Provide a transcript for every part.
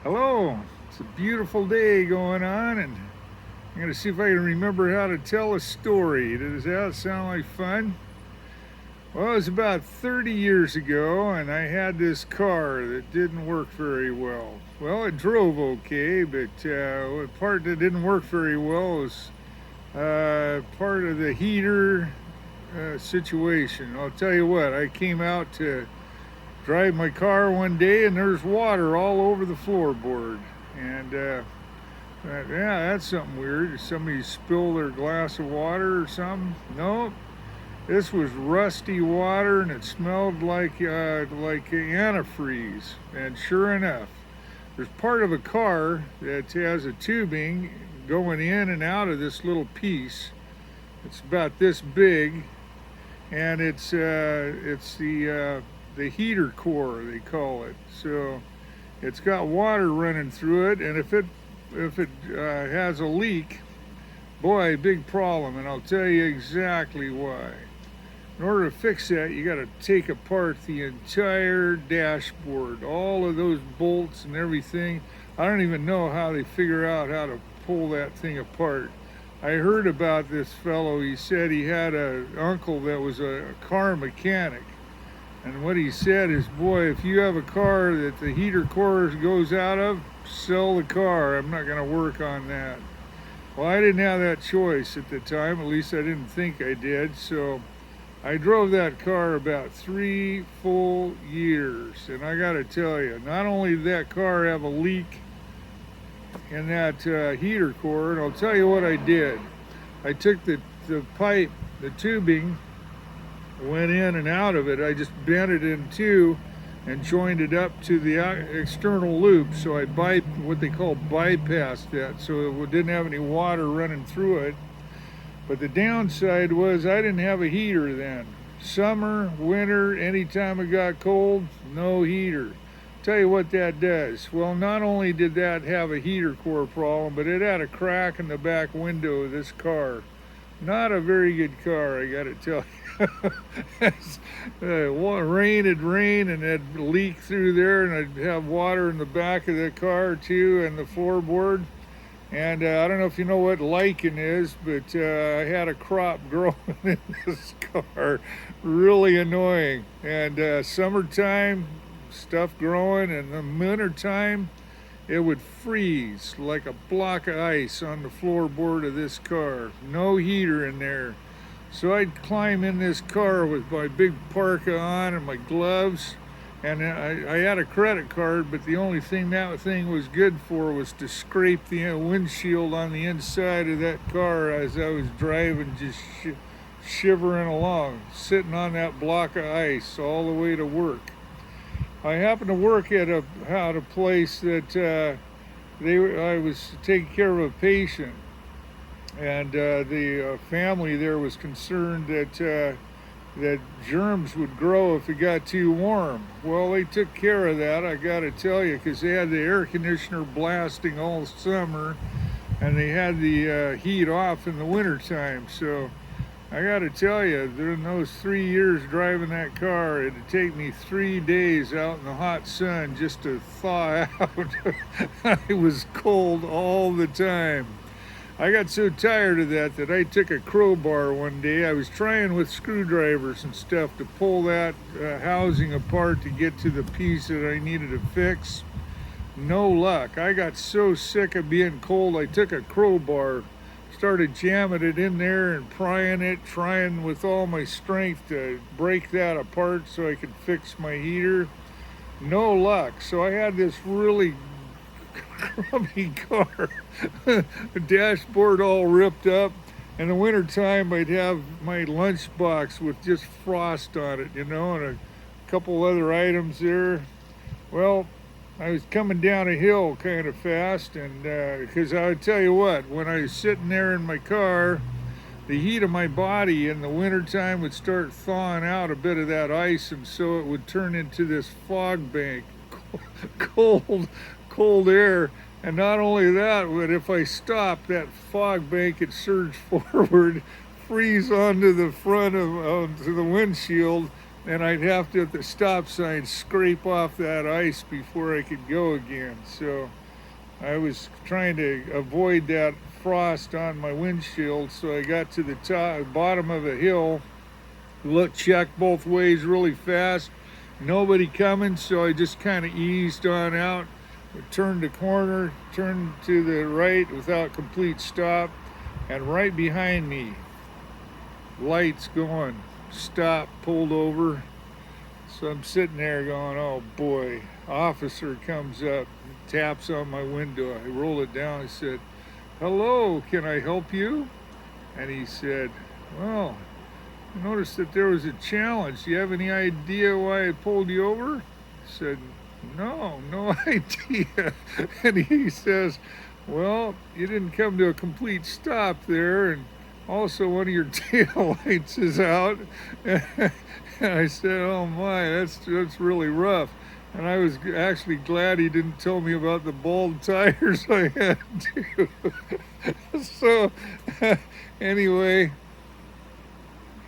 Hello, it's a beautiful day going on, and I'm going to see if I can remember how to tell a story. Does that sound like fun? Well, it was about 30 years ago, and I had this car that didn't work very well. Well, it drove okay, but the part that didn't work very well was part of the heater situation. I'll tell you what, I came out to drive my car one day, and there's water all over the floorboard. And yeah, that's something weird. Did somebody spill their glass of water or something? No, this was rusty water, and it smelled like antifreeze. And sure enough, there's part of a car that has a tubing going in and out of this little piece. It's about this big, and it's the heater core, they call it. So it's got water running through it, and if it has a leak, boy, big problem. And I'll tell you exactly why. In order to fix that, you got to take apart the entire dashboard, all of those bolts and everything. I don't even know how they figure out how to pull that thing apart. I heard about this fellow. He said he had an uncle that was a car mechanic. And what he said is, boy, if you have a car that the heater core goes out of, sell the car. I'm not going to work on that. Well, I didn't have that choice at the time. At least I didn't think I did. So I drove that car about 3 full years. And I got to tell you, not only did that car have a leak in that heater core, and I'll tell you what I did. I took the pipe, the tubing, went in and out of it. I just bent it in two and joined it up to the external loop. So I what they call bypassed that, so it didn't have any water running through it. But the downside was I didn't have a heater then. Summer, winter, anytime it got cold, no heater. Tell you what that does. Well, not only did that have a heater core problem, but it had a crack in the back window of this car. Not a very good car, I got to tell you. Rain had rained and it'd leak through there, and I'd have water in the back of the car too, and the floorboard. And I don't know if you know what lichen is, but I had a crop growing in this car. Really annoying. And summertime, stuff growing, and the wintertime, it would freeze like a block of ice on the floorboard of this car. No heater in there. So I'd climb in this car with my big parka on and my gloves. And I had a credit card, but the only thing that thing was good for was to scrape the windshield on the inside of that car as I was driving, just shivering along, sitting on that block of ice all the way to work. I happened to work at a place that I was taking care of a patient, and the family there was concerned that germs would grow if it got too warm. Well, they took care of that, I got to tell you, because they had the air conditioner blasting all summer, and they had the heat off in the wintertime. So I got to tell you, during those 3 years driving that car, it'd take me 3 days out in the hot sun just to thaw out. I was cold all the time. I got so tired of that I took a crowbar one day. I was trying with screwdrivers and stuff to pull that housing apart to get to the piece that I needed to fix. No luck. I got so sick of being cold, I took a crowbar, started jamming it in there and prying it, trying with all my strength to break that apart so I could fix my heater. No luck. So I had this really crummy car, the dashboard all ripped up. In the wintertime, I'd have my lunchbox with just frost on it, and a couple other items there. Well, I was coming down a hill kind of fast, and because I would tell you what, when I was sitting there in my car, the heat of my body in the wintertime would start thawing out a bit of that ice, and so it would turn into this fog bank, cold, cold air. And not only that, but if I stopped, that fog bank would surge forward, freeze onto the front onto the windshield, and I'd have to, at the stop sign, scrape off that ice before I could go again. So I was trying to avoid that frost on my windshield, so I got to the bottom of a hill, checked both ways really fast, nobody coming, so I just kind of eased on out, turned the corner, turned to the right without complete stop, and right behind me, lights going, stop, pulled over. So I'm sitting there going, oh boy. Officer comes up, taps on my window. I roll it down. I said, hello, can I help you? And he said, well, I noticed that there was a challenge. Do you have any idea why I pulled you over? I said, no idea. And he says, well, you didn't come to a complete stop there, and also one of your tail lights is out. And I said, oh my, that's really rough. And I was actually glad he didn't tell me about the bald tires I had too. So anyway,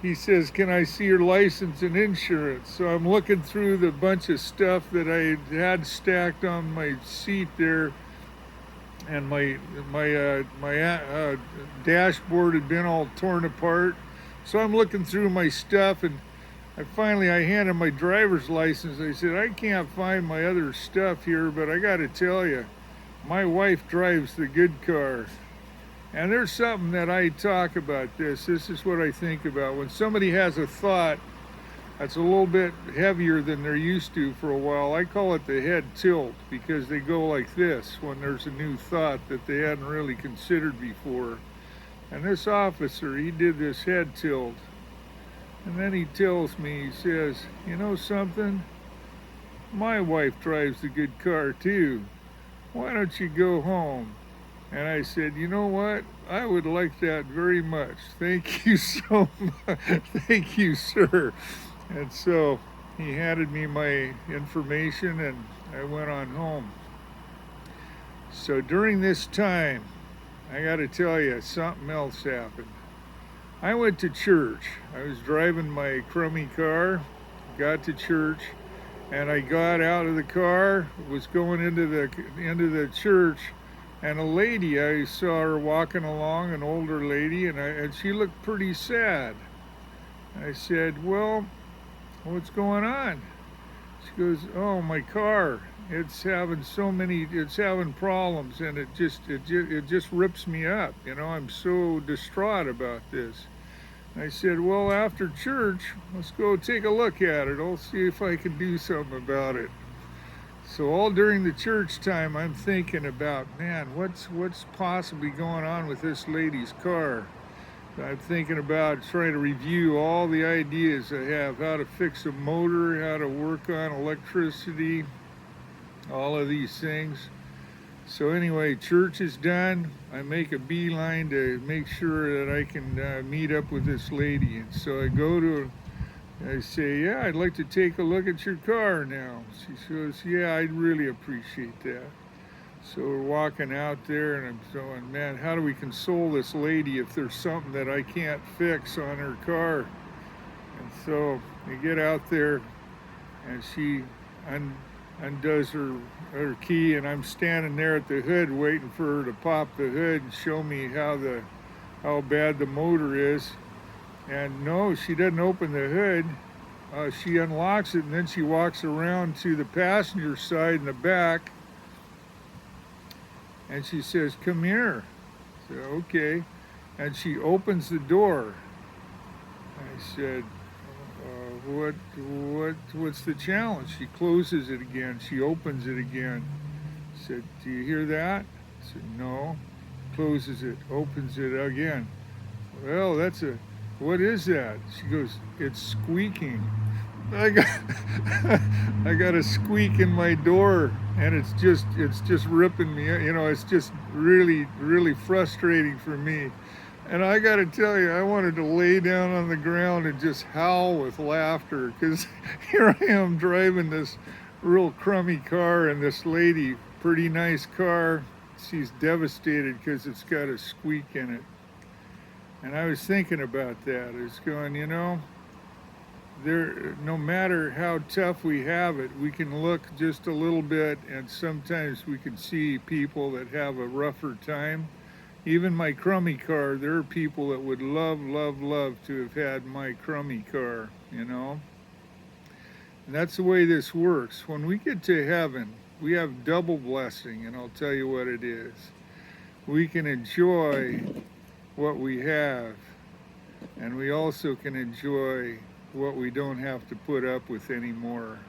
he says, can I see your license and insurance? So I'm looking through the bunch of stuff that I had stacked on my seat there, and my dashboard had been all torn apart. So I'm looking through my stuff, and I handed my driver's license. I said, I can't find my other stuff here, but I got to tell you, my wife drives the good car. And there's something that I talk about this. This is what I think about. When somebody has a thought that's a little bit heavier than they're used to for a while, I call it the head tilt, because they go like this when there's a new thought that they hadn't really considered before. And this officer, he did this head tilt. And then he tells me, he says, you know something? My wife drives the good car too. Why don't you go home? And I said, you know what? I would like that very much. Thank you so much. Thank you, sir. And so he handed me my information, and I went on home. So during this time, I got to tell you, something else happened. I went to church. I was driving my crummy car, got to church, and I got out of the car, was going into the church, and a lady, I saw her walking along, an older lady, and she looked pretty sad. I said, well, what's going on? She goes, oh, my car, it's having problems, and it just rips me up. You know, I'm so distraught about this. I said, well, after church, let's go take a look at it. I'll see if I can do something about it. So all during the church time, I'm thinking about, man, what's possibly going on with this lady's car? I'm thinking about trying to review all the ideas I have, how to fix a motor, how to work on electricity, all of these things. So anyway, church is done. I make a beeline to make sure that I can meet up with this lady. And so I go to her, I say, yeah, I'd like to take a look at your car now. She says, yeah, I'd really appreciate that. So we're walking out there, and I'm going, man, how do we console this lady if there's something that I can't fix on her car? And so we get out there, and she undoes her key, and I'm standing there at the hood waiting for her to pop the hood and show me how bad the motor is. And no, she doesn't open the hood. She unlocks it, and then she walks around to the passenger side in the back, and she says, come here. I said, okay. And she opens the door. I said, what's the challenge? She closes it again. She opens it again. I said, do you hear that? I said, no. Closes it, opens it again. Well, what is that? She goes, it's squeaking. I got a squeak in my door, and it's just ripping me. You know, it's just really, really frustrating for me. And I got to tell you, I wanted to lay down on the ground and just howl with laughter, because here I am driving this real crummy car, and this lady, pretty nice car, she's devastated because it's got a squeak in it. And I was thinking about that. I was going, you know, there, no matter how tough we have it, we can look just a little bit, and sometimes we can see people that have a rougher time. Even my crummy car, there are people that would love, love, love to have had my crummy car, you know? And that's the way this works. When we get to heaven, we have double blessing, and I'll tell you what it is. We can enjoy what we have, and we also can enjoy what we don't have to put up with anymore.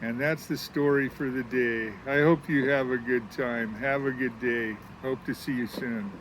And that's the story for the day. I hope you have a good time. Have a good day. Hope to see you soon.